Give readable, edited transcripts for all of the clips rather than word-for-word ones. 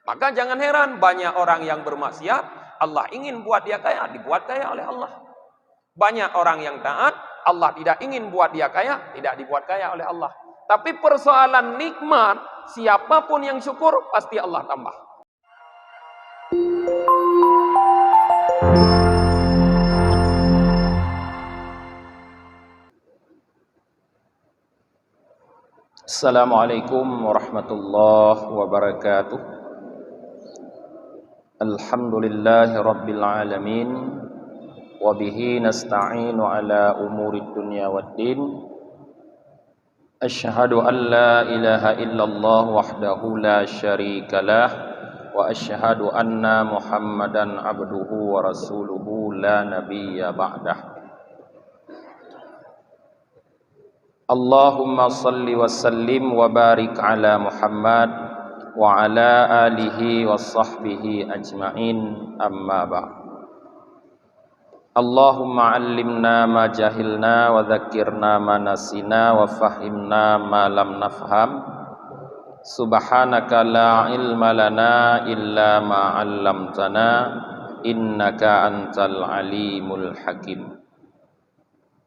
Maka jangan heran banyak orang yang bermaksiat, Allah ingin buat dia kaya, dibuat kaya oleh Allah. Banyak orang yang taat, Allah tidak ingin buat dia kaya, tidak dibuat kaya oleh Allah. Tapi persoalan nikmat, siapapun yang syukur, pasti Allah tambah. Assalamualaikum warahmatullahi wabarakatuh. Alhamdulillahi rabbil alamin. Wabihi nasta'inu ala umuri dunya waddin. Ashhadu an la ilaha illallah wahdahu la syarikalah. Wa ashhadu anna muhammadan abduhu wa rasuluhu la nabiyya ba'dah. Allahumma salli wa sallim wa barik ala Muhammad wa ala alihi wa sahbihi ajma'in, amma ba'd. Allahumma allimna ma jahilna wa dhakkirna ma nasina wa fahimna ma lam nafham. Subhanaka la ilma lana illa ma 'allamtana innaka antal alimul hakim.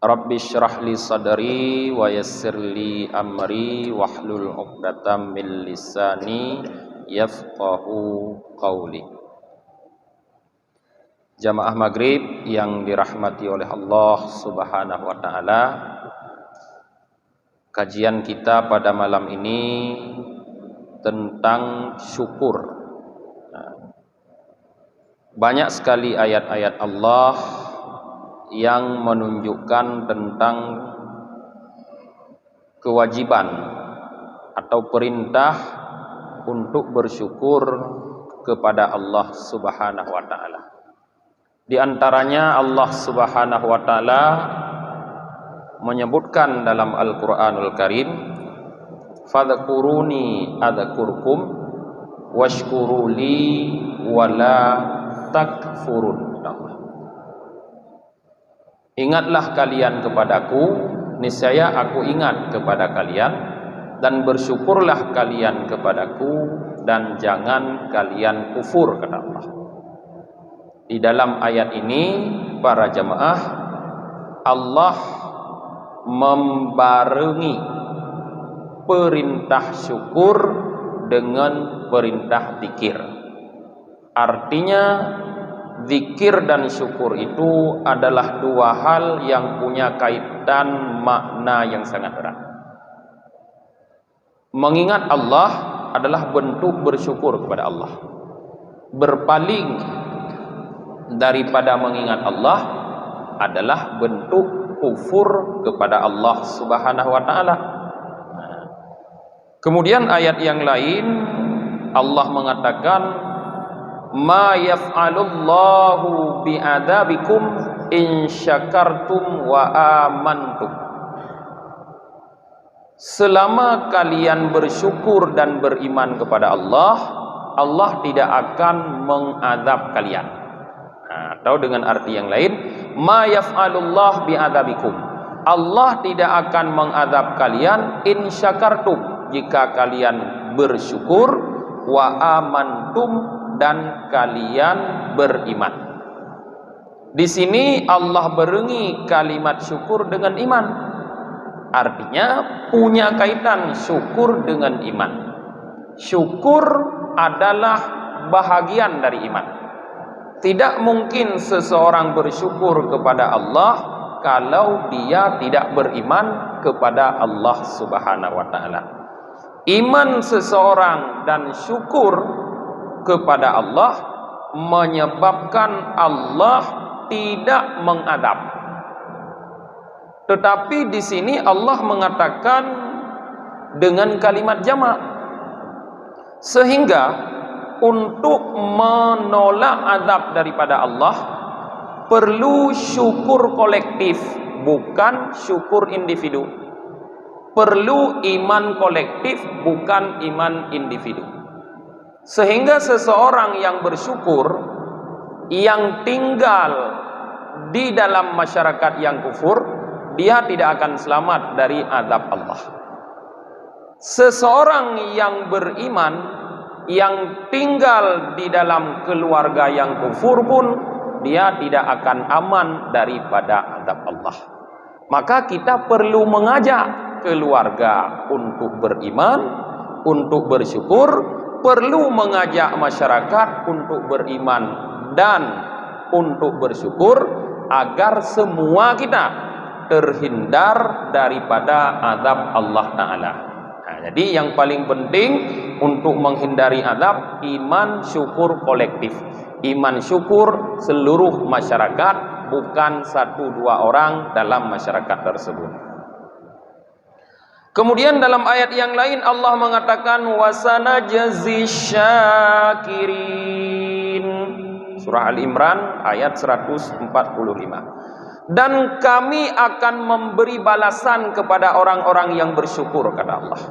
Rabbi syrah li sadri wa yassir li amri wahlul 'uqdatam min lisani yafqahu qawli. Jamaah maghrib yang dirahmati oleh Allah Subhanahu wa taala, kajian kita pada malam ini tentang syukur. Banyak sekali ayat-ayat Allah yang menunjukkan tentang kewajiban atau perintah untuk bersyukur kepada Allah Subhanahu wa taala. Di antaranya Allah Subhanahu wa taala menyebutkan dalam Al-Qur'anul Karim, "Fadhkuruni adzkurkum washkuruli wala takfurun." Ingatlah kalian kepadaku, niscaya aku ingat kepada kalian, dan bersyukurlah kalian kepadaku, dan jangan kalian kufur, kata Allah. Di dalam ayat ini, para jamaah, Allah membarengi perintah syukur dengan perintah zikir. Artinya zikir dan syukur itu adalah dua hal yang punya kaitan makna yang sangat erat. Mengingat Allah adalah bentuk bersyukur kepada Allah. Berpaling daripada mengingat Allah adalah bentuk kufur kepada Allah Subhanahu wa taala. Kemudian ayat yang lain Allah mengatakan, ma yaf'alullahu bi'adabikum in syakartum wa amantum. Selama kalian bersyukur dan beriman kepada Allah, Allah tidak akan mengadab kalian. Atau dengan arti yang lain, ma yaf'alullah bi'adabikum, Allah tidak akan mengadab kalian in syakartum, jika kalian bersyukur, wa amantum, dan kalian beriman. Di sini Allah barengi kalimat syukur dengan iman. Artinya punya kaitan syukur dengan iman. Syukur adalah bahagian dari iman. Tidak mungkin seseorang bersyukur kepada Allah kalau dia tidak beriman kepada Allah Subhanahu wa taala. Iman seseorang dan syukur kepada Allah menyebabkan Allah tidak mengadab. Tetapi di sini Allah mengatakan dengan kalimat jamak, sehingga untuk menolak azab daripada Allah perlu syukur kolektif, bukan syukur individu. Perlu iman kolektif, bukan iman individu. Sehingga seseorang yang bersyukur, yang tinggal di dalam masyarakat yang kufur, dia tidak akan selamat dari azab Allah. Seseorang yang beriman yang tinggal di dalam keluarga yang kufur pun dia tidak akan aman daripada azab Allah. Maka kita perlu mengajak keluarga untuk beriman, untuk bersyukur, perlu mengajak masyarakat untuk beriman dan untuk bersyukur agar semua kita terhindar daripada azab Allah Ta'ala. Jadi yang paling penting untuk menghindari azab, iman syukur kolektif, iman syukur seluruh masyarakat, bukan 1-2 orang dalam masyarakat tersebut. Kemudian dalam ayat yang lain Allah mengatakan wasanajzi syakirin, surah Al-Imran ayat 145. Dan kami akan memberi balasan kepada orang-orang yang bersyukur, kata Allah.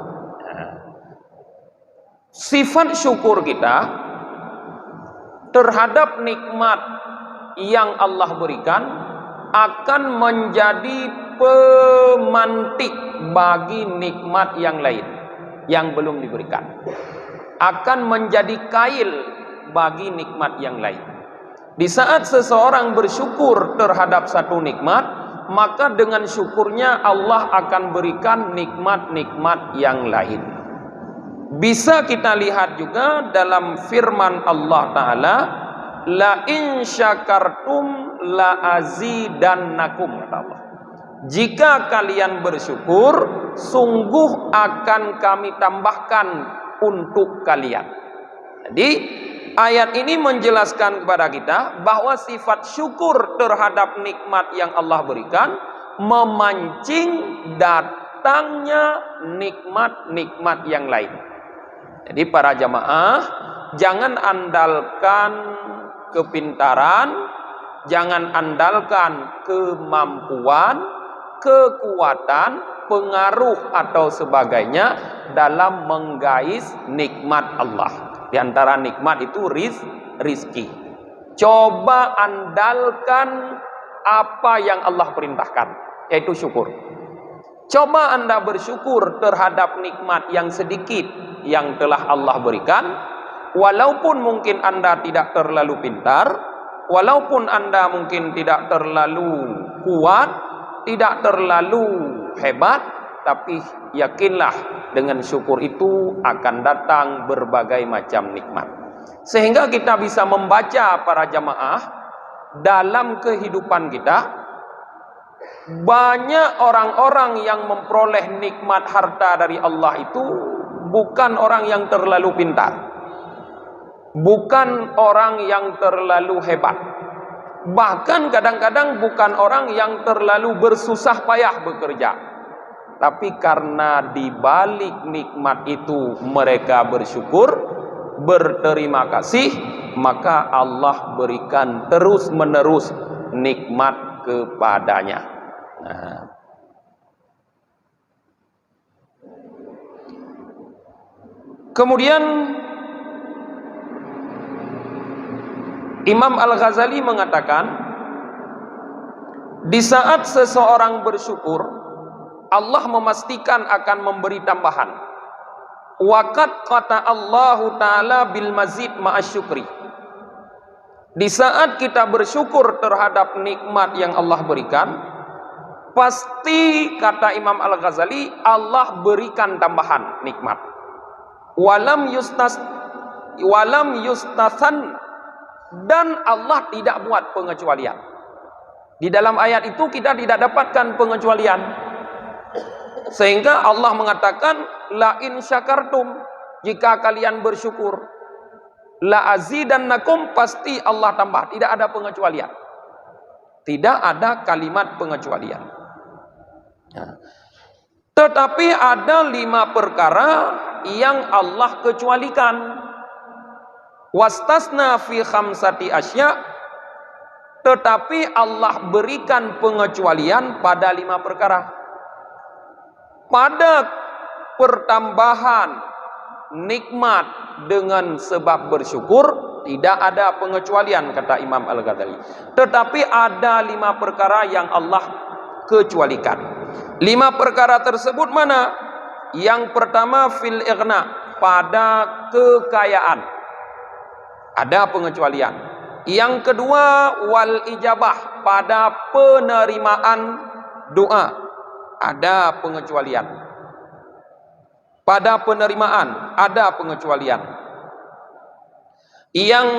Sifat syukur kita terhadap nikmat yang Allah berikan akan menjadi pemantik bagi nikmat yang lain yang belum diberikan, akan menjadi kail bagi nikmat yang lain. Di saat seseorang bersyukur terhadap satu nikmat, maka dengan syukurnya Allah akan berikan nikmat-nikmat yang lain. Bisa kita lihat juga dalam firman Allah Ta'ala, la in syakartum la azidannakum, kata Allah. Jika kalian bersyukur, sungguh akan kami tambahkan untuk kalian. Jadi ayat ini menjelaskan kepada kita bahwa sifat syukur terhadap nikmat yang Allah berikan memancing datangnya nikmat-nikmat yang lain. Jadi para jamaah, jangan andalkan kepintaran, jangan andalkan kemampuan, kekuatan, pengaruh atau sebagainya dalam menggais nikmat Allah. Di antara nikmat itu rizki. Coba andalkan apa yang Allah perintahkan, yaitu syukur. Coba Anda bersyukur terhadap nikmat yang sedikit yang telah Allah berikan, walaupun mungkin Anda tidak terlalu pintar, walaupun Anda mungkin tidak terlalu kuat, tidak terlalu hebat, tapi yakinlah dengan syukur itu akan datang berbagai macam nikmat. Sehingga kita bisa membaca para jamaah dalam kehidupan kita, banyak orang-orang yang memperoleh nikmat harta dari Allah itu bukan orang yang terlalu pintar, bukan orang yang terlalu hebat, bahkan kadang-kadang bukan orang yang terlalu bersusah payah bekerja, tapi karena di balik nikmat itu mereka bersyukur, berterima kasih, maka Allah berikan terus-menerus nikmat kepadanya. Kemudian Imam Al-Ghazali mengatakan, di saat seseorang bersyukur, Allah memastikan akan memberi tambahan. Waqad qata Allahu Ta'ala bil mazid ma'asyukri. Di saat kita bersyukur terhadap nikmat yang Allah berikan, pasti kata Imam Al-Ghazali, Allah berikan tambahan nikmat. Walam yustasan, dan Allah tidak buat pengecualian. Di dalam ayat itu kita tidak dapatkan pengecualian. Sehingga Allah mengatakan la in syakartum, jika kalian bersyukur, la azidannakum, pasti Allah tambah, tidak ada pengecualian. Tidak ada kalimat pengecualian. Tetapi ada 5 perkara yang Allah kecualikan. Wastasna fi khamsati asya, tetapi Allah berikan pengecualian pada 5 perkara. Pada pertambahan nikmat dengan sebab bersyukur tidak ada pengecualian, kata Imam Al-Ghazali. Tetapi ada 5 perkara yang Allah kecualikan. 5 perkara tersebut mana? Yang pertama fil ighna, pada kekayaan. Ada pengecualian. Yang kedua, wal ijabah, pada penerimaan doa. Ada pengecualian. Pada penerimaan ada pengecualian. Yang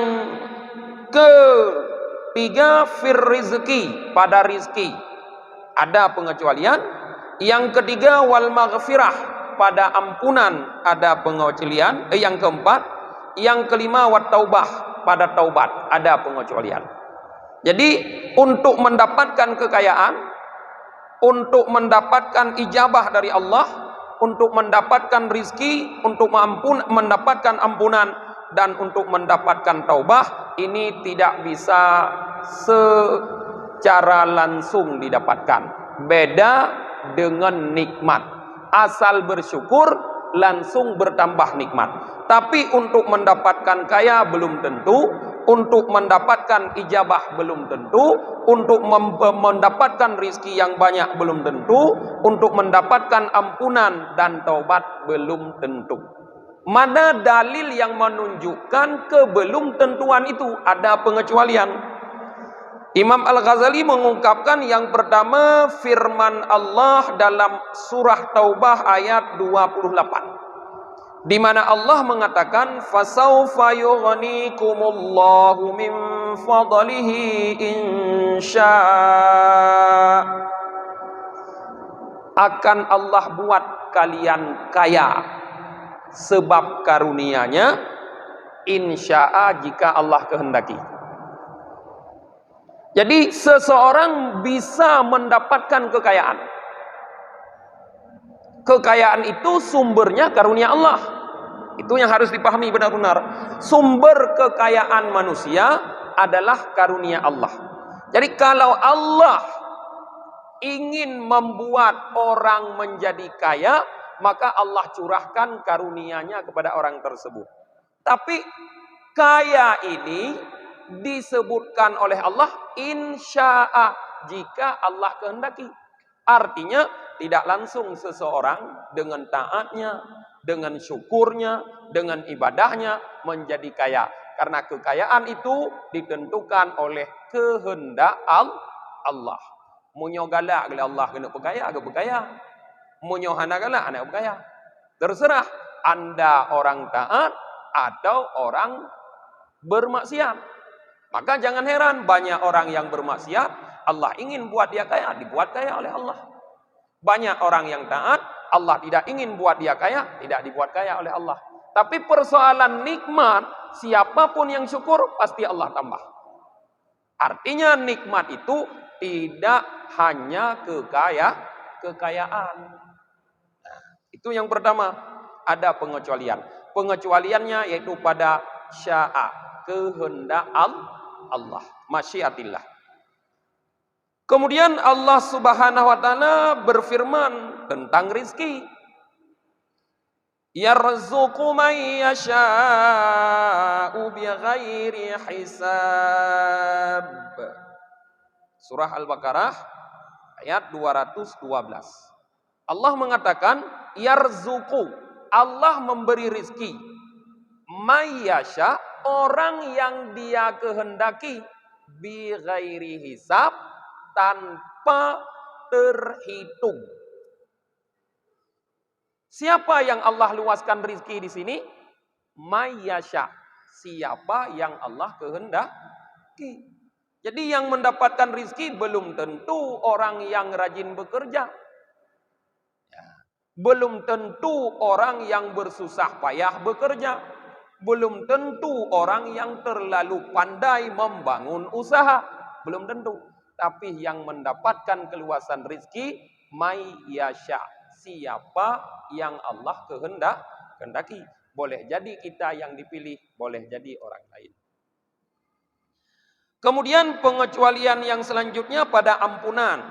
ketiga, fir rizki, pada rizki ada pengecualian. Yang ketiga, wal maghfirah, pada ampunan ada pengecualian. Yang keempat, yang kelima, wat taubah, pada taubat ada pengecualian. Jadi untuk mendapatkan kekayaan, untuk mendapatkan ijabah dari Allah, untuk mendapatkan rizki, untuk mendapatkan ampunan, dan untuk mendapatkan taubah, ini tidak bisa secara langsung didapatkan. Beda dengan nikmat. Asal bersyukur langsung bertambah nikmat. Tapi untuk mendapatkan kaya belum tentu, untuk mendapatkan ijabah belum tentu, untuk mendapatkan rizki yang banyak belum tentu, untuk mendapatkan ampunan dan taubat belum tentu. Mana dalil yang menunjukkan kebelum tentuan itu? Ada pengecualian. Imam Al-Ghazali mengungkapkan yang pertama, firman Allah dalam surah Taubah ayat 28, di mana Allah mengatakan, fasawfa yughnikumullahu min fadlihi insya', akan Allah buat kalian kaya sebab karunia-Nya, insya'a, jika Allah kehendaki. Jadi seseorang bisa mendapatkan kekayaan. Kekayaan itu sumbernya karunia Allah. Itu yang harus dipahami benar-benar. Sumber kekayaan manusia adalah karunia Allah. Jadi kalau Allah ingin membuat orang menjadi kaya, maka Allah curahkan karunia-Nya kepada orang tersebut. Tapi kaya ini disebutkan oleh Allah insya'a, jika Allah kehendaki. Artinya tidak langsung seseorang dengan taatnya, dengan syukurnya, dengan ibadahnya menjadi kaya. Karena kekayaan itu ditentukan oleh kehendak Allah. Munyo galak oleh Allah kena berkaya, agak berkaya. Munyo hana galak, anak berkaya. Terserah Anda orang taat atau orang bermaksiat. Maka jangan heran banyak orang yang bermaksiat, Allah ingin buat dia kaya, dibuat kaya oleh Allah. Banyak orang yang taat, Allah tidak ingin buat dia kaya, tidak dibuat kaya oleh Allah. Tapi persoalan nikmat, siapapun yang syukur pasti Allah tambah. Artinya nikmat itu tidak hanya kekayaan. Nah, itu yang pertama, ada pengecualian. Pengecualiannya yaitu pada sya'a, kehendak Allah, masyiatillah. Kemudian Allah Subhanahu wa taala berfirman tentang rizki. Yarzuqu man yasha'u bighairi hisab. Surah Al-Baqarah ayat 212. Allah mengatakan yarzuqu, Allah memberi rizki, may yasha, orang yang dia kehendaki, bi ghairi hisab, tanpa terhitung. Siapa yang Allah luaskan rizki di sini? Mayyasha, siapa yang Allah kehendaki. Jadi yang mendapatkan rizki belum tentu orang yang rajin bekerja, belum tentu orang yang bersusah payah bekerja, belum tentu orang yang terlalu pandai membangun usaha, belum tentu. Tapi yang mendapatkan keluasan rizki, may yasha, siapa yang Allah kehendaki. Boleh jadi kita yang dipilih, boleh jadi orang lain. Kemudian pengecualian yang selanjutnya pada ampunan.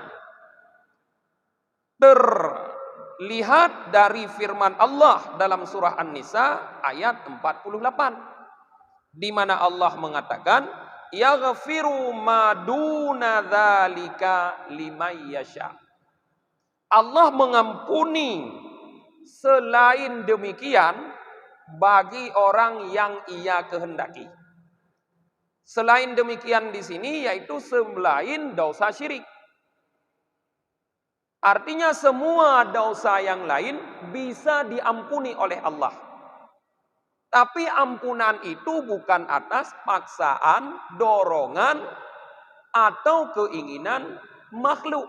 Lihat dari firman Allah dalam surah An-Nisa ayat 48, di mana Allah mengatakan yaghfiru ma duna dzalika liman yasha. Allah mengampuni selain demikian bagi orang yang ia kehendaki. Selain demikian di sini yaitu selain dosa syirik. Artinya semua dosa yang lain bisa diampuni oleh Allah. Tapi ampunan itu bukan atas paksaan, dorongan, atau keinginan makhluk.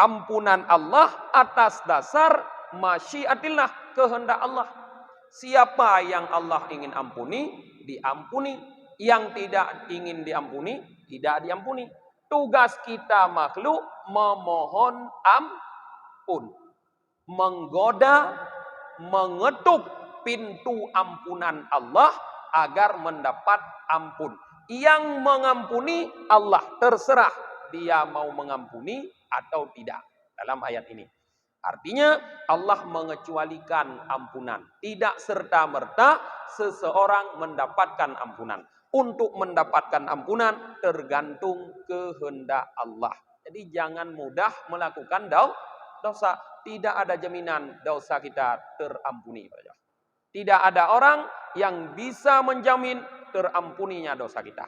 Ampunan Allah atas dasar masyiatillah, kehendak Allah. Siapa yang Allah ingin ampuni, diampuni. Yang tidak ingin diampuni, tidak diampuni. Tugas kita makhluk memohon ampun, menggoda, mengetuk pintu ampunan Allah agar mendapat ampun. Yang mengampuni Allah, terserah dia mau mengampuni atau tidak dalam ayat ini. Artinya Allah mengecualikan ampunan. Tidak serta-merta seseorang mendapatkan ampunan. Untuk mendapatkan ampunan tergantung kehendak Allah. Jadi jangan mudah melakukan dosa. Tidak ada jaminan dosa kita terampuni. Tidak ada orang yang bisa menjamin terampuninya dosa kita.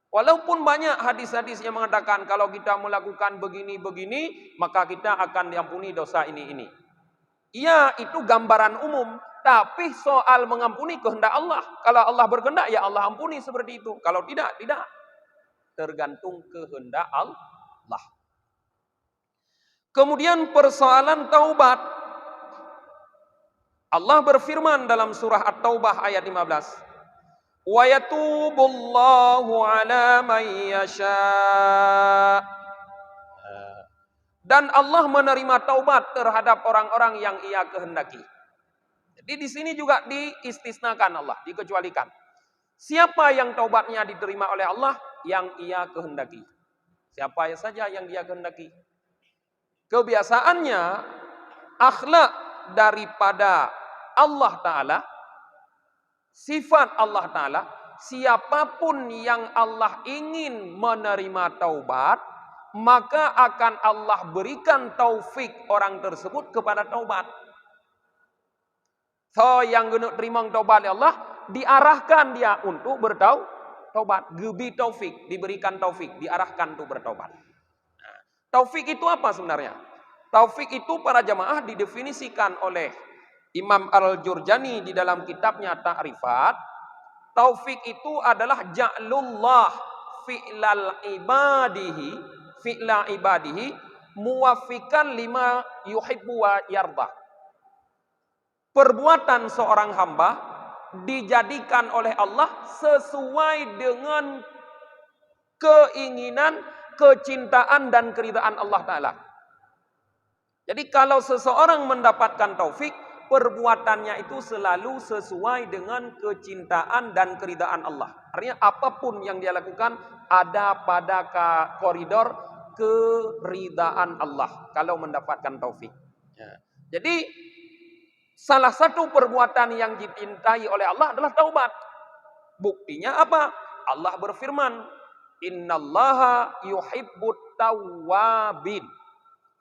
Walaupun banyak hadis-hadis yang mengatakan kalau kita melakukan begini-begini, maka kita akan diampuni dosa ini. Iya, itu gambaran umum. Tapi soal mengampuni kehendak Allah. Kalau Allah berkehendak, ya Allah ampuni seperti itu. Kalau tidak, tidak. Tergantung kehendak Allah. Kemudian persoalan taubat. Allah berfirman dalam surah At-Taubah ayat 15. Wa yatubullahu ala man yasha. Dan Allah menerima taubat terhadap orang-orang yang ia kehendaki. Jadi di sini juga diistisnakan Allah, dikecualikan. Siapa yang taubatnya diterima oleh Allah? Yang ia kehendaki. Siapa saja yang dia kehendaki. Kebiasaannya, akhlak daripada Allah Ta'ala, sifat Allah Ta'ala, siapapun yang Allah ingin menerima taubat, maka akan Allah berikan taufik orang tersebut kepada taubat. So yang guna terima taubat Allah, diarahkan dia untuk bertaubat. Gebi taufik, diberikan taufik, diarahkan untuk bertaubat. Nah, taufik itu apa sebenarnya? Taufik itu para jamaah didefinisikan oleh Imam Al-Jurjani di dalam kitabnya Ta'rifat. Taufik itu adalah ja'lullah fi'lal ibadihi muwafikan lima yuhibbu wa yardah. Perbuatan seorang hamba dijadikan oleh Allah sesuai dengan keinginan, kecintaan dan keridhaan Allah Ta'ala. Jadi kalau seseorang mendapatkan taufik, perbuatannya itu selalu sesuai dengan kecintaan dan keridhaan Allah. Artinya apapun yang dia lakukan ada pada koridor keridhaan Allah kalau mendapatkan taufik. Ya. Jadi salah satu perbuatan yang dicintai oleh Allah adalah taubat. Buktinya apa? Allah berfirman, "Innallaha yuhibbut tawwabin."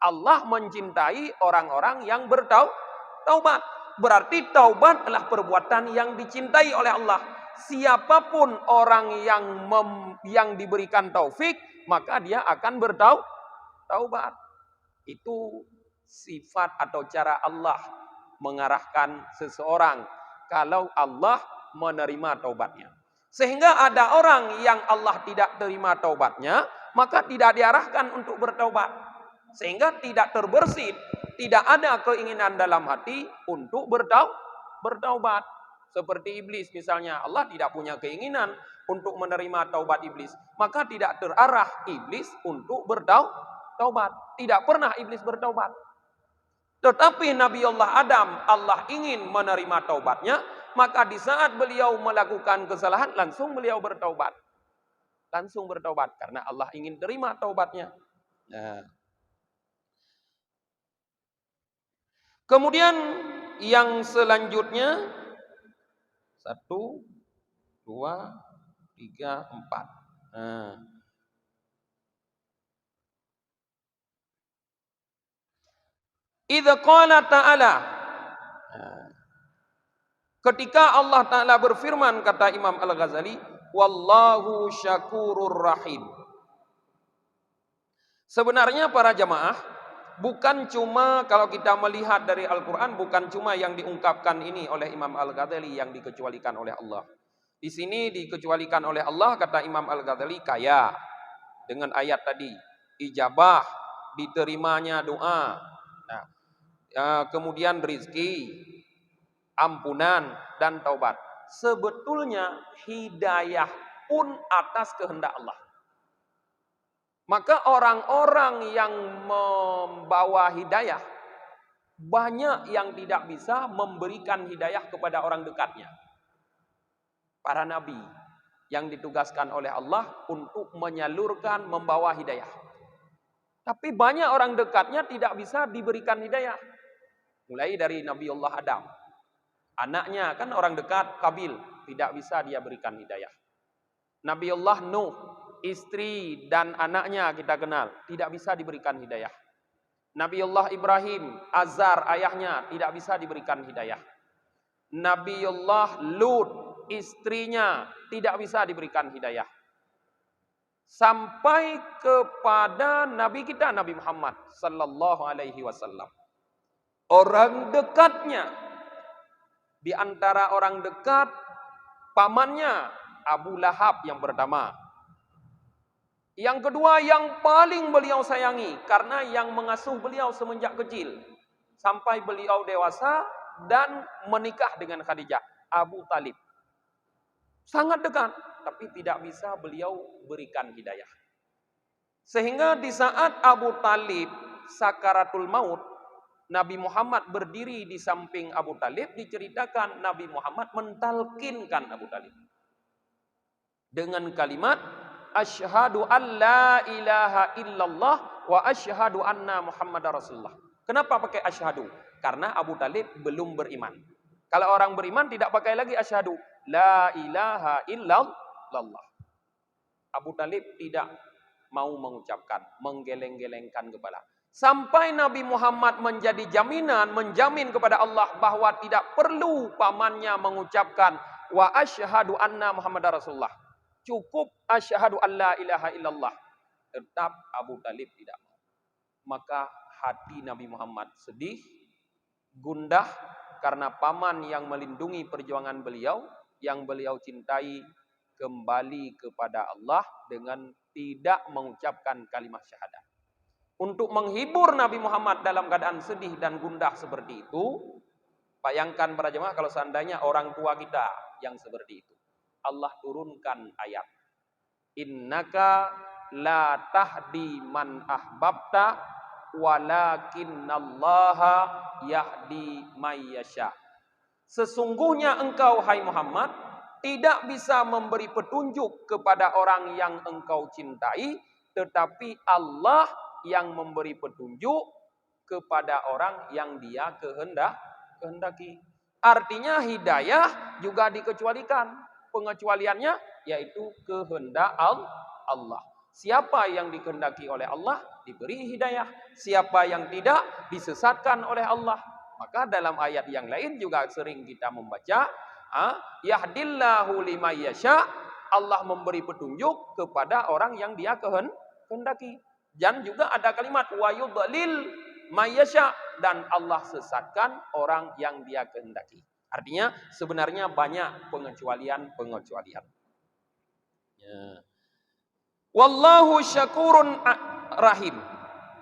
Allah mencintai orang-orang yang bertaubat. Berarti taubat adalah perbuatan yang dicintai oleh Allah. Siapapun orang yang diberikan taufik, maka dia akan bertaubat. Itu sifat atau cara Allah mengarahkan seseorang kalau Allah menerima taubatnya. Sehingga ada orang yang Allah tidak terima taubatnya, maka tidak diarahkan untuk bertaubat. Sehingga tidak terbersit, tidak ada keinginan dalam hati untuk bertaubat. Seperti iblis misalnya, Allah tidak punya keinginan untuk menerima taubat iblis. Maka tidak terarah iblis untuk bertaubat. Tidak pernah iblis bertaubat. Tetapi Nabi Allah Adam, Allah ingin menerima taubatnya, maka di saat beliau melakukan kesalahan, langsung beliau bertaubat. Langsung bertaubat, karena Allah ingin terima taubatnya. Nah. Kemudian yang selanjutnya, 1, 2, 3, 4. Nah. Idza qala ta'ala. Ketika Allah Ta'ala berfirman, kata Imam Al-Ghazali, wallahu syakurur rahim. Sebenarnya para jamaah, bukan cuma kalau kita melihat dari Al-Quran, bukan cuma yang diungkapkan ini oleh Imam Al-Ghazali yang dikecualikan oleh Allah. Di sini dikecualikan oleh Allah, kata Imam Al-Ghazali, kaya. Dengan ayat tadi, ijabah, diterimanya doa. Nah, kemudian rizki, ampunan, dan taubat. Sebetulnya hidayah pun atas kehendak Allah. Maka orang-orang yang membawa hidayah, banyak yang tidak bisa memberikan hidayah kepada orang dekatnya. Para nabi yang ditugaskan oleh Allah untuk menyalurkan, membawa hidayah. Tapi banyak orang dekatnya tidak bisa diberikan hidayah. Mulai dari Nabi Allah Adam. Anaknya kan orang dekat, Kabil, tidak bisa dia berikan hidayah. Nabi Allah Nuh, istri dan anaknya kita kenal, tidak bisa diberikan hidayah. Nabi Allah Ibrahim, Azar ayahnya, tidak bisa diberikan hidayah. Nabi Allah Lut, istrinya, tidak bisa diberikan hidayah. Sampai kepada Nabi kita, Nabi Muhammad sallallahu alaihi wasallam. Orang dekatnya, di antara orang dekat, pamannya Abu Lahab yang pertama. Yang kedua yang paling beliau sayangi, karena yang mengasuh beliau semenjak kecil sampai beliau dewasa dan menikah dengan Khadijah, Abu Talib. Sangat dekat, tapi tidak bisa beliau berikan hidayah. Sehingga di saat Abu Talib sakaratul maut, Nabi Muhammad berdiri di samping Abu Talib, diceritakan Nabi Muhammad mentalkinkan Abu Talib dengan kalimat asyhadu an la ilaha illallah wa asyhadu anna Muhammadar Rasulullah. Kenapa pakai asyhadu? Karena Abu Talib belum beriman. Kalau orang beriman tidak pakai lagi asyhadu la ilaha illallah. Abu Talib tidak mau mengucapkan, menggeleng-gelengkan kepala. Sampai Nabi Muhammad menjadi jaminan, menjamin kepada Allah bahwa tidak perlu pamannya mengucapkan wa asyhadu anna Muhammadar Rasulullah. Cukup asyhadu an la ilaha illallah. Tetap Abu Talib tidak mau. Maka hati Nabi Muhammad sedih, gundah, karena paman yang melindungi perjuangan beliau, yang beliau cintai, kembali kepada Allah dengan tidak mengucapkan kalimat syahadat. Untuk menghibur Nabi Muhammad dalam keadaan sedih dan gundah seperti itu, bayangkan para jemaah kalau seandainya orang tua kita yang seperti itu. Allah turunkan ayat. Innaka la tahdi man ahbabta walakinallaha yahdi may yasha. Sesungguhnya engkau hai Muhammad tidak bisa memberi petunjuk kepada orang yang engkau cintai, tetapi Allah yang memberi petunjuk kepada orang yang dia kehendaki. Artinya hidayah juga dikecualikan. Pengecualiannya yaitu kehendak Allah. Siapa yang dikehendaki oleh Allah diberi hidayah. Siapa yang tidak disesatkan oleh Allah. Maka dalam ayat yang lain juga sering kita membaca, yahdillahu liman yasha, Allah memberi petunjuk kepada orang yang dia kehendaki. Dan juga ada kalimat wa yudlil may yasha, dan Allah sesatkan orang yang dia kehendaki. Artinya sebenarnya banyak pengecualian. Ya. Wallahu syakurun rahim.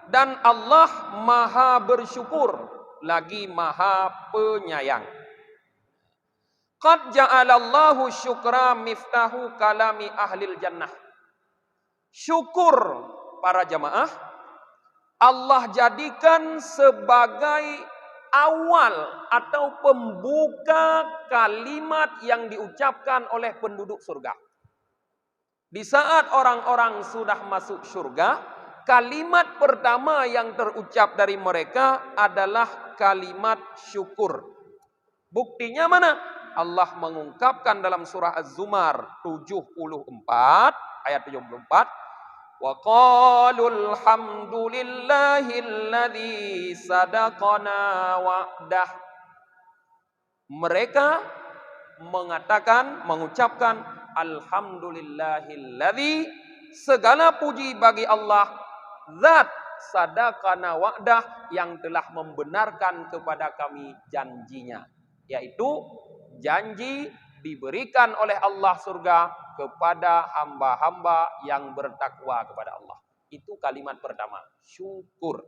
Dan Allah maha bersyukur, lagi maha penyayang. Qad ja'alallahu syukra miftahu kalami ahlil jannah. Syukur para jamaah, Allah jadikan sebagai awal atau pembuka kalimat yang diucapkan oleh penduduk surga. Di saat orang-orang sudah masuk surga, kalimat pertama yang terucap dari mereka adalah kalimat syukur. Buktinya mana? Allah mengungkapkan dalam surah Az-Zumar 74 ayat 74. Wa qalul hamdulillahilladzi sadaqana wa'dah. Mereka mengucapkan alhamdulillahilladzi, segala puji bagi Allah zat sadaqana wa'dah, yang telah membenarkan kepada kami janjinya, yaitu janji diberikan oleh Allah surga kepada hamba-hamba yang bertakwa kepada Allah. Itu kalimat pertama, syukur.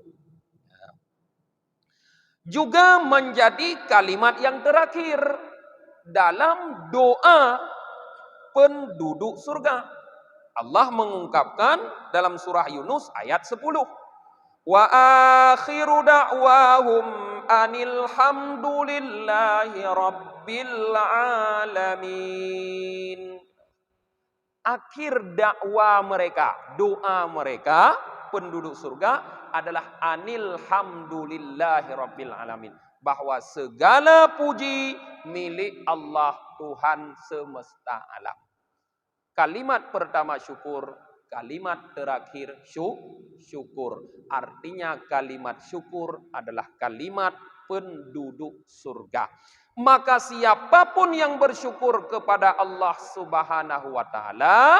Juga menjadi kalimat yang terakhir dalam doa penduduk surga. Allah mengungkapkan dalam surah Yunus ayat 10. Wa akhiru da'wahum anil hamdulillahi rabbil alamin. Akhir dakwah mereka, doa mereka penduduk surga adalah anil hamdulillahi rabbil alamin, bahwa segala puji milik Allah Tuhan semesta alam. Kalimat pertama syukur, kalimat terakhir syukur. Artinya kalimat syukur adalah kalimat penduduk surga. Maka siapapun yang bersyukur kepada Allah Subhanahu wa taala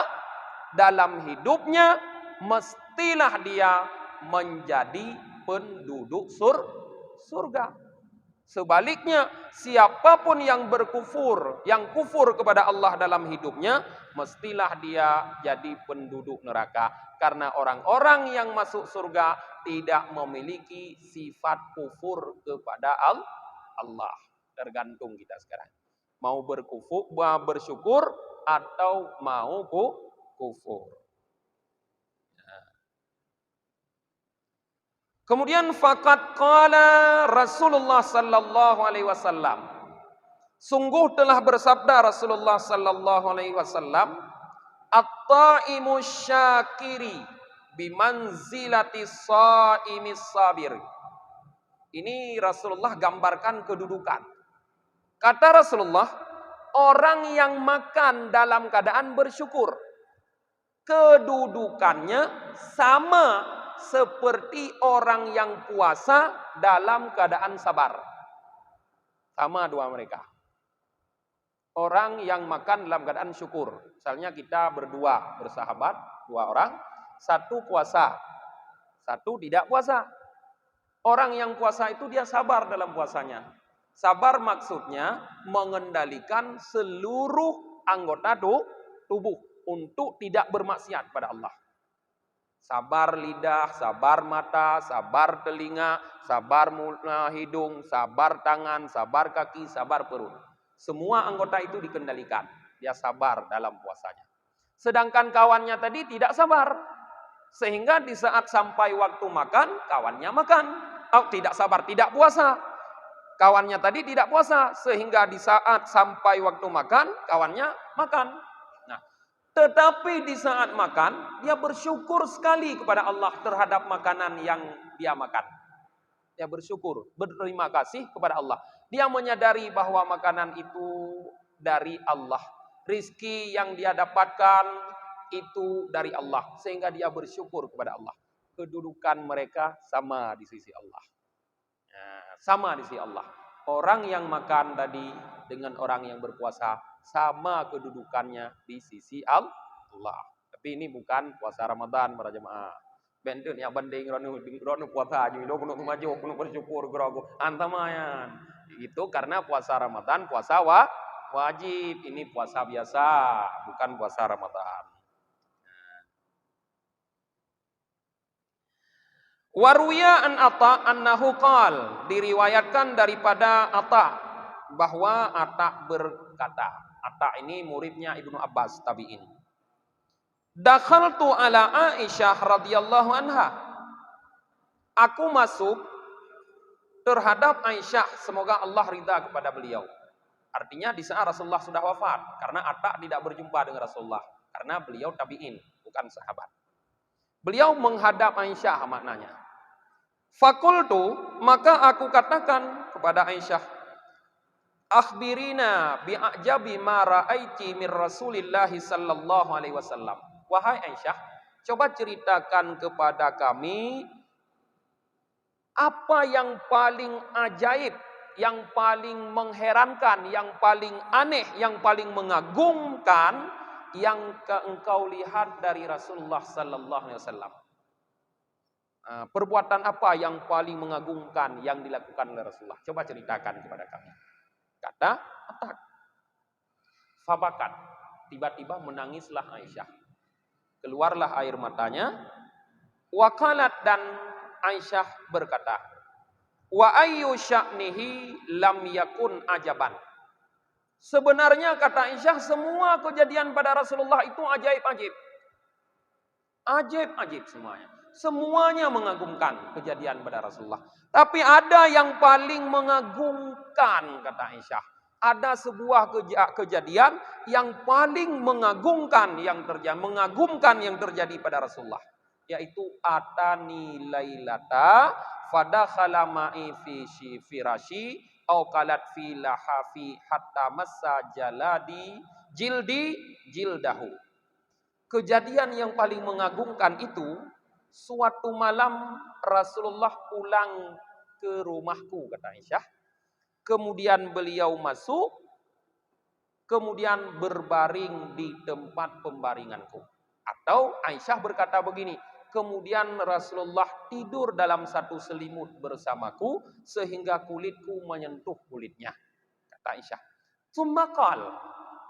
dalam hidupnya, mestilah dia menjadi penduduk surga. Sebaliknya, siapapun yang berkufur, yang kufur kepada Allah dalam hidupnya, mestilah dia jadi penduduk neraka. Karena orang-orang yang masuk surga tidak memiliki sifat kufur kepada Allah. Tergantung kita sekarang. Mau bersyukur atau mau kufur. Kemudian faqad qala Rasulullah sallallahu alaihi wasallam. Sungguh telah bersabda Rasulullah sallallahu alaihi wasallam, at-taimu syakiri bimanzilati shaimis sabir. Ini Rasulullah gambarkan kedudukan. Kata Rasulullah, orang yang makan dalam keadaan bersyukur, kedudukannya sama seperti orang yang puasa dalam keadaan sabar. Sama dua mereka. Orang yang makan dalam keadaan syukur. Misalnya kita berdua bersahabat, dua orang, satu puasa, satu tidak puasa. Orang yang puasa itu dia sabar dalam puasanya. Sabar maksudnya mengendalikan seluruh anggota tubuh untuk tidak bermaksiat pada Allah. Sabar lidah, sabar mata, sabar telinga, sabar hidung, sabar tangan, sabar kaki, sabar perut. Semua anggota itu dikendalikan. Dia sabar dalam puasanya. Sedangkan kawannya tadi tidak sabar. Sehingga di saat sampai waktu makan, kawannya makan. Oh, tidak sabar, tidak puasa. Kawannya tadi tidak puasa. Sehingga di saat sampai waktu makan, kawannya makan. Tetapi di saat makan, dia bersyukur sekali kepada Allah terhadap makanan yang dia makan. Dia bersyukur, berterima kasih kepada Allah. Dia menyadari bahwa makanan itu dari Allah. Rizki yang dia dapatkan itu dari Allah. Sehingga dia bersyukur kepada Allah. Kedudukan mereka sama di sisi Allah. Sama di sisi Allah. Orang yang makan tadi dengan orang yang berpuasa sama kedudukannya di sisi Allah. Tapi ini bukan puasa Ramadan para jemaah. Benten ya banding rono puasa aja lo kuno maju kuno bersyukur gerago antamayan. Itu karena puasa Ramadan puasa wajib. Ini puasa biasa, bukan puasa Ramadan. Waruya an Ata annahu qal, diriwayatkan daripada Ata bahwa Ata berkata, Ata ini muridnya Ibnu Abbas tabi'in. Dakhaltu ala Aisyah radhiyallahu anha. Aku masuk terhadap Aisyah, semoga Allah ridha kepada beliau. Artinya di saat Rasulullah sudah wafat, karena Ata tidak berjumpa dengan Rasulullah, karena beliau tabi'in, bukan sahabat. Beliau menghadap Aisyah maknanya. Fakultu, maka aku katakan kepada Aisyah, akhbirina bi'ajabi ma ra'aiti min Rasulillah sallallahu alaihi wasallam. Wahai Aisyah, coba ceritakan kepada kami apa yang paling ajaib yang paling mengherankan, yang paling aneh, yang paling mengagumkan yang engkau lihat dari Rasulullah sallallahu alaihi wasallam? Perbuatan apa yang paling mengagumkan yang dilakukan oleh Rasulullah? Coba ceritakan kepada kami. Kata Atak. Fabakat. Tiba-tiba menangislah Aisyah. Keluarlah air matanya. Wakalat, dan Aisyah berkata, wa ayyu sya'nihi lam yakun ajaban. Sebenarnya kata Aisyah, semua kejadian pada Rasulullah itu ajaib-ajaib. Ajaib-ajaib semuanya. Semuanya mengagumkan kejadian pada Rasulullah. Tapi ada yang paling mengagumkan kata Aisyah. Ada sebuah kejadian yang paling mengagumkan yang terjadi pada Rasulullah. Yaitu atani lailata fadakhala ma'i fi firashi au qalat fi lahafi hatta massa jildahu. Kejadian yang paling mengagumkan itu, suatu malam Rasulullah pulang ke rumahku kata Aisyah. Kemudian beliau masuk, kemudian berbaring di tempat pembaringanku. Atau Aisyah berkata begini, kemudian Rasulullah tidur dalam satu selimut bersamaku sehingga kulitku menyentuh kulitnya. Kata Aisyah. Tsumma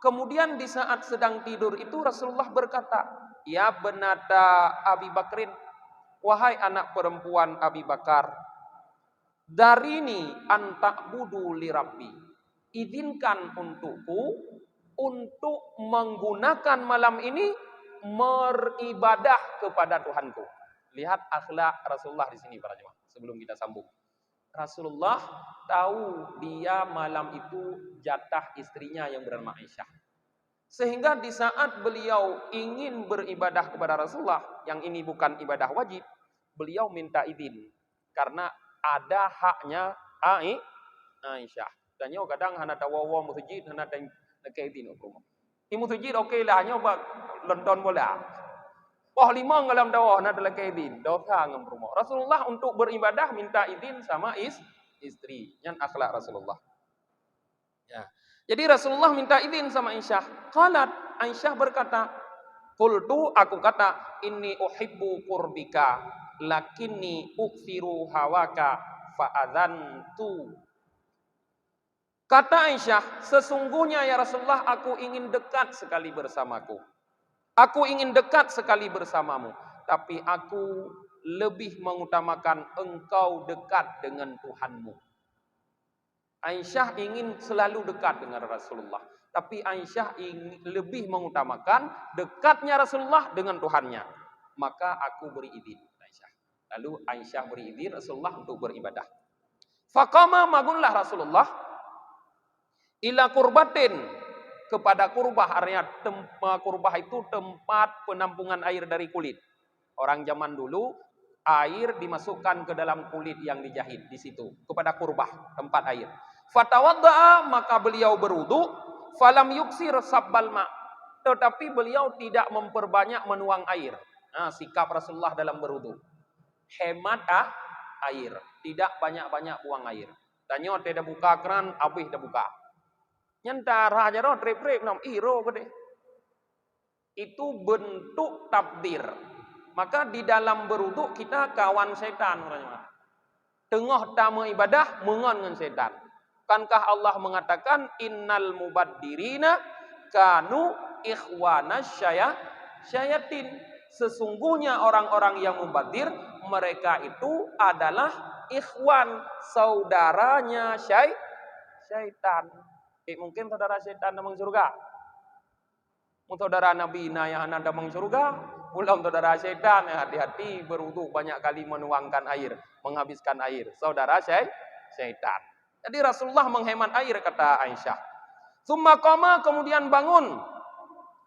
kemudian di saat sedang tidur itu Rasulullah berkata, ya benata Abi Bakrin, wahai anak perempuan Abi Bakar, darini anta'budu li Rabbi. Izinkan untukku untuk menggunakan malam ini beribadah kepada Tuhanku. Lihat akhlak Rasulullah di sini para jemaah. Sebelum kita sambung. Rasulullah tahu dia malam itu jatah istrinya yang bernama Aisyah. Sehingga di saat beliau ingin beribadah kepada Rasulullah, yang ini bukan ibadah wajib, beliau minta izin. Karena ada haknya Aisyah. Dan kadang hana tawawa masjid, hana izin umum. Imu sujud okey lah, hanya lonton bola. Wah lima ngalam dawah nak dalam izin, dosa ngam rumah. Rasulullah untuk beribadah minta izin sama istri. Yang akhlak Rasulullah. Ya. Jadi Rasulullah minta izin sama Aisyah. Qalat, Aisyah berkata, qultu, aku kata, inni uhibbu qurbika, lakinni ukthiru hawaka fa'adhantu. Kata Aisyah, sesungguhnya ya Rasulullah, aku ingin dekat sekali bersamaku. Aku ingin dekat sekali bersamamu. Tapi aku lebih mengutamakan engkau dekat dengan Tuhanmu. Aisyah ingin selalu dekat dengan Rasulullah. Tapi Aisyah lebih mengutamakan dekatnya Rasulullah dengan Tuhannya. Maka aku beri izin. Aisyah. Lalu Aisyah beri izin Rasulullah untuk beribadah. Faqama, magunlah Rasulullah ila kurbatin, kepada kurbah. Artinya kurbah itu tempat penampungan air dari kulit. Orang zaman dulu air dimasukkan ke dalam kulit yang dijahit di situ, kepada kurbah, tempat air. Fatawadda'a, maka beliau berwudu, falam yuksir sabbal ma, tetapi beliau tidak memperbanyak menuang air. Nah, sikap Rasulullah dalam berwudu, hemat air, tidak banyak-banyak buang air. Tanya tidak buka keran, habis dah buka. Nyantar aja roh trip nam iro gede. Itu bentuk tabdir. Maka di dalam berwudu kita kawan setan orangnya. Tengah tamu ibadah mengon dengan setan. Kankah Allah mengatakan innal mubaddirina kanu ikhwana syayatin. Sesungguhnya orang-orang yang mubaddir, mereka itu adalah ikhwan, saudaranya syaitan. Mungkin saudara setan damang surga. Saudara Nabi yang anda damang surga. Belum saudara setan, hati-hati berwudu banyak kali menuangkan air, menghabiskan air. Saudara setan. Jadi Rasulullah menghemat air kata Aisyah. Tsumma qama, kemudian bangun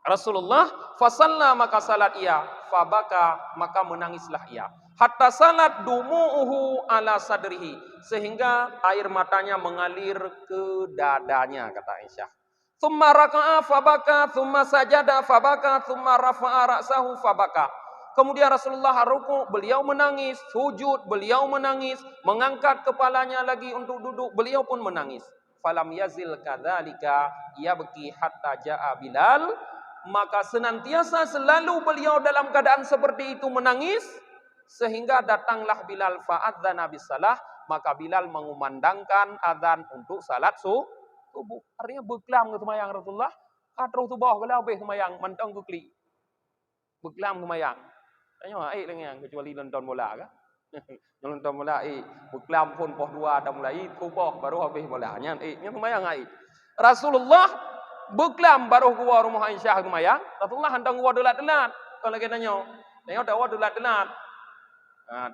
Rasulullah, fasalla, maka salat ia, fabaka, maka menangislah ia. Hatta salat dumu'uhu ala sadrihi, sehingga air matanya mengalir ke dadanya kata Aisyah. Tsumma raka'a fabaka, tsumma sajada fabaka, tsumma rafa'a ra'sahu fabaka. Kemudian Rasulullah rukuk, beliau menangis. Sujud, beliau menangis. Mengangkat kepalanya lagi untuk duduk, beliau pun menangis. Falam yazil kadzalika yabki hatta jaa Bilal. Maka senantiasa selalu beliau dalam keadaan seperti itu menangis. Sehingga datanglah Bilal fa'adzana bisalah. Maka Bilal mengumandangkan azan untuk salat subuh. Artinya berkelam ke semayang Rasulullah. Katruh tubuh kalau habis semayang, mantang ke klik. Berkelam semayang. Tanya yang kecuali nonton bola kan? Nonton bola berkelam pun poh dua dah mulai tubuh baru habis bolanya yang semayang Rasulullah berkelam baru keluar rumah Aisyah semayang. Rasulullah handang keluar delat-delat. Kalau kita tanya tahu delat-delat.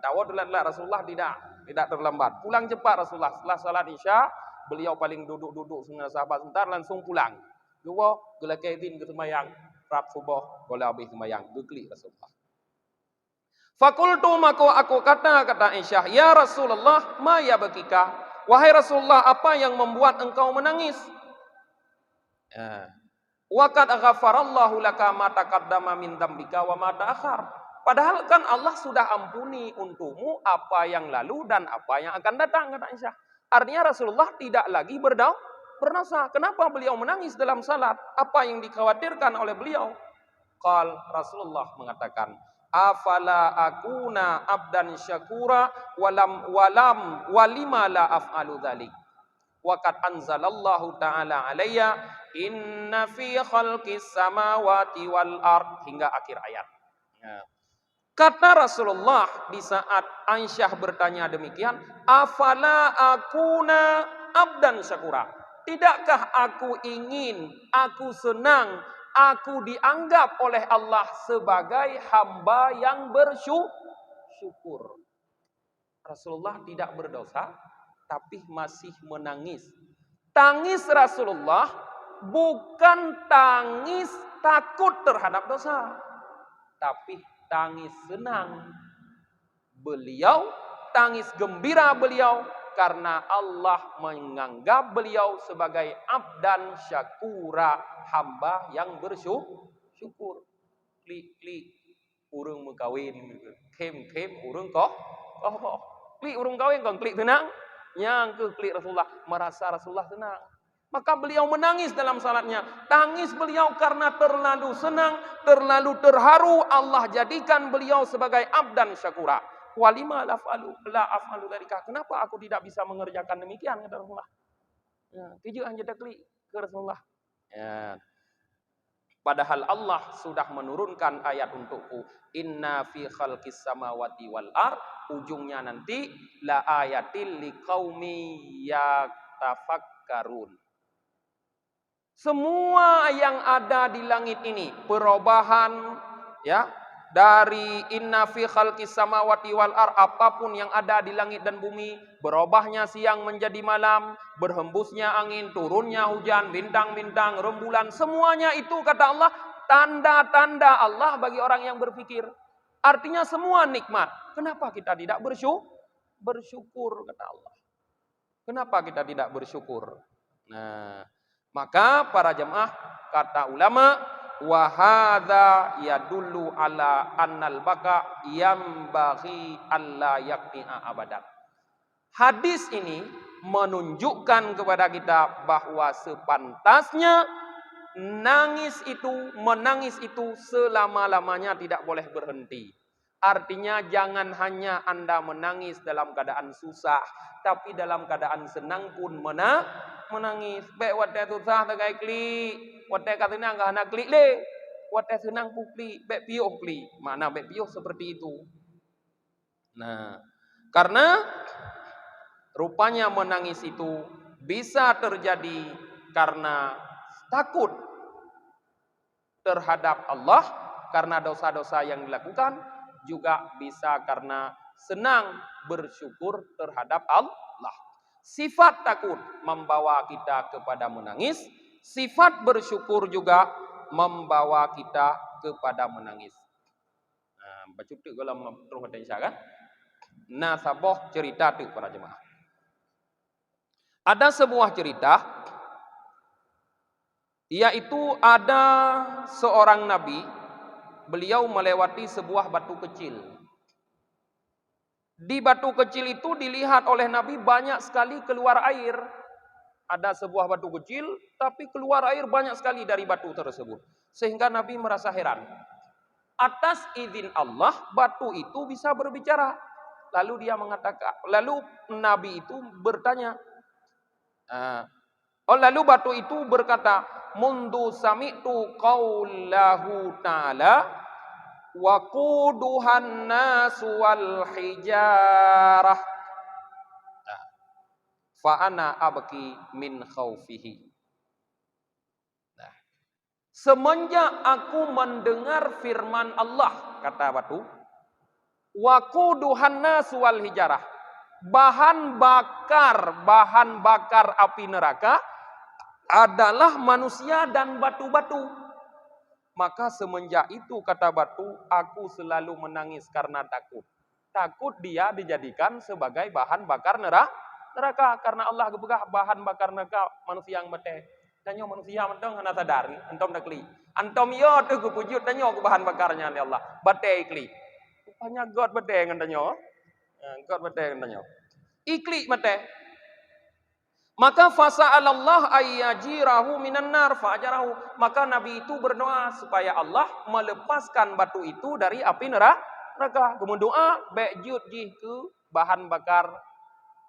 Tahu delat-delat Rasulullah tidak terlambat. Pulang cepat Rasulullah setelah salat Isya, beliau paling duduk dengan sahabat sebentar langsung pulang. Dua gelaketin ke semayang, rap subuh kalau habis semayang, geklik Rasulullah. Fakultu maka aku kata Aisyah, ya Rasulullah, ma yabkika? Wahai Rasulullah, apa yang membuat engkau menangis? Wa qad ghafarallahu laka ma taqaddama min dzambika wa ma ta'akhkhar. Padahal kan Allah sudah ampuni untukmu apa yang lalu dan apa yang akan datang, kata Aisyah. Artinya Rasulullah tidak lagi berdosa. Kenapa beliau menangis dalam salat? Apa yang dikhawatirkan oleh beliau? Rasulullah mengatakan, afala akuna abdan syakura walima la af'alu dzalik. Wa qad anzalallahu ta'ala alayya inna fi khalqis samawati wal ard hingga akhir ayat. Kata Rasulullah di saat Aisyah bertanya demikian, afala akuna abdan syakura. Tidakkah aku ingin, aku senang, aku dianggap oleh Allah sebagai hamba yang bersyukur. Rasulullah tidak berdosa, tapi masih menangis. Tangis Rasulullah bukan tangis takut terhadap dosa, tapi tangis senang beliau, tangis gembira beliau karena Allah menganggap beliau sebagai abdan syakura, hamba yang bersyukur. Klik urang mengkawin, kem urang koh. Klik urang kawin kan klik tenang. Yang ke klik Rasulullah, merasa Rasulullah senang. Maka beliau menangis dalam salatnya. Tangis beliau karena terlalu senang, terlalu terharu Allah jadikan beliau sebagai abdan syakura. Walima la af'alu dzalika. Kenapa aku tidak bisa mengerjakan demikian, kata Rasulullah. Tujuh hanya klik ke Rasulullah. Padahal Allah sudah menurunkan ayat untukku. Inna fi khalqis samawati wal ard. Ujungnya nanti la ayatil liqaumi yatafakkarun. Semua yang ada di langit ini, perubahan ya, dari inna fi khalqis samawati wal ard, apapun yang ada di langit dan bumi, berubahnya siang menjadi malam, berhembusnya angin, turunnya hujan, bintang-bintang, rembulan, semuanya itu kata Allah tanda-tanda Allah bagi orang yang berpikir. Artinya semua nikmat. Kenapa kita tidak bersyukur kata Allah? Kenapa kita tidak bersyukur? Maka para jemaah, kata ulama, wa hadza yadullu ala annal baka yambaghi alla yaqti'a abadan. Hadis ini menunjukkan kepada kita bahwa sepantasnya menangis itu selama-lamanya tidak boleh berhenti. Artinya jangan hanya Anda menangis dalam keadaan susah, tapi dalam keadaan senang pun menangis. Baik waktu susah tagai klik, waktu katanya enggak nak klik le. Waktu senang pun klik, baik piuh klik. Mana baik piuh seperti itu. Karena rupanya menangis itu bisa terjadi karena takut terhadap Allah, karena dosa-dosa yang dilakukan, juga bisa karena senang bersyukur terhadap Allah. Sifat takut membawa kita kepada menangis, sifat bersyukur juga membawa kita kepada menangis. Baca tu kalau terus ada insya kan? Sabah cerita tu para jemaah. Ada sebuah cerita, yaitu ada seorang nabi beliau melewati sebuah batu kecil. Di batu kecil itu dilihat oleh Nabi banyak sekali keluar air. Ada sebuah batu kecil, tapi keluar air banyak sekali dari batu tersebut. Sehingga Nabi merasa heran. Atas izin Allah, batu itu bisa berbicara. Lalu dia mengatakan, lalu Nabi itu bertanya, lalu batu itu berkata, "Mundu sami'tu qaulahu ta'ala wa quduhan nasu wal hijarah fa ana abki min khaufihi." Nah, semenjak aku mendengar firman Allah, kata batu, wa quduhan nasu wal hijarah, bahan bakar api neraka adalah manusia dan batu-batu. Maka semenjak itu, kata batu, aku selalu menangis karena takut. Takut dia dijadikan sebagai bahan bakar neraka. Karena Allah gebegah bahan bakar neraka manusia yang mete. Tanyo manusia mentong hana sadari, antom dak kli. Antom yo tu kupujud tanyo ke bahan bakarnya ni Allah. Bate ikli. Rupanya God bate ngan tanyo. God bate ngan tanyo. Ikli mate. Maka fasa'alallah ayyajirahu minan nar fa'ajarahu. Maka Nabi itu berdoa supaya Allah melepaskan batu itu dari api neraka. Kemudian doa bejud jih ke bahan bakar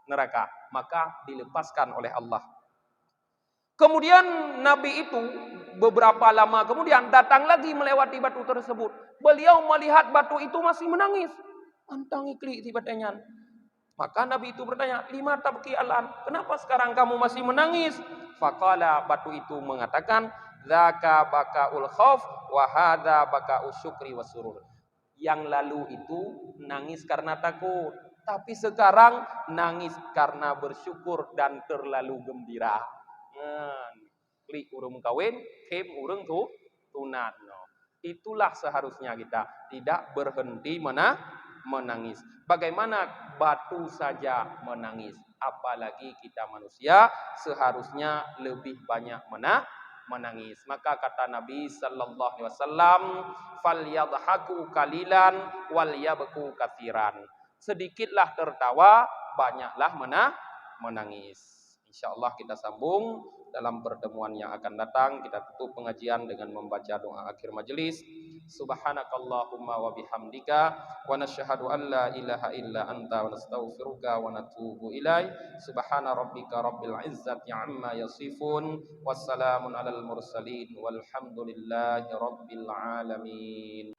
neraka. Maka dilepaskan oleh Allah. Kemudian Nabi itu beberapa lama kemudian datang lagi melewati batu tersebut. Beliau melihat batu itu masih menangis. Antang ikli tiba-tiba. Maka Nabi itu bertanya, "Lima tabki alan? Kenapa sekarang kamu masih menangis?" Faqala, batu itu mengatakan, "Dzaka bakaul khauf wa hadza bakaus syukri wasurur." Yang lalu itu nangis karena takut, tapi sekarang nangis karena bersyukur dan terlalu gembira. Kli urung kawin, kem urung tunat. Itulah seharusnya kita tidak berhenti menangis. Bagaimana batu saja menangis, apalagi kita manusia seharusnya lebih banyak menangis. Maka kata Nabi sallallahu alaihi wasallam, "Falyadhaku qalilan wal yabku katsiran." Sedikitlah tertawa, banyaklah menangis. Insyaallah kita sambung dalam pertemuan yang akan datang. Kita tutup pengajian dengan membaca doa akhir majelis. Subhanakallahumma wa bihamdika wa nasyhadu an la ilaha illa anta wa nastaghfiruka wa natubu ilaik. Subhana rabbika rabbil izzati amma yasifun. Wassalamun alal mursalin walhamdulillahi rabbil alamin.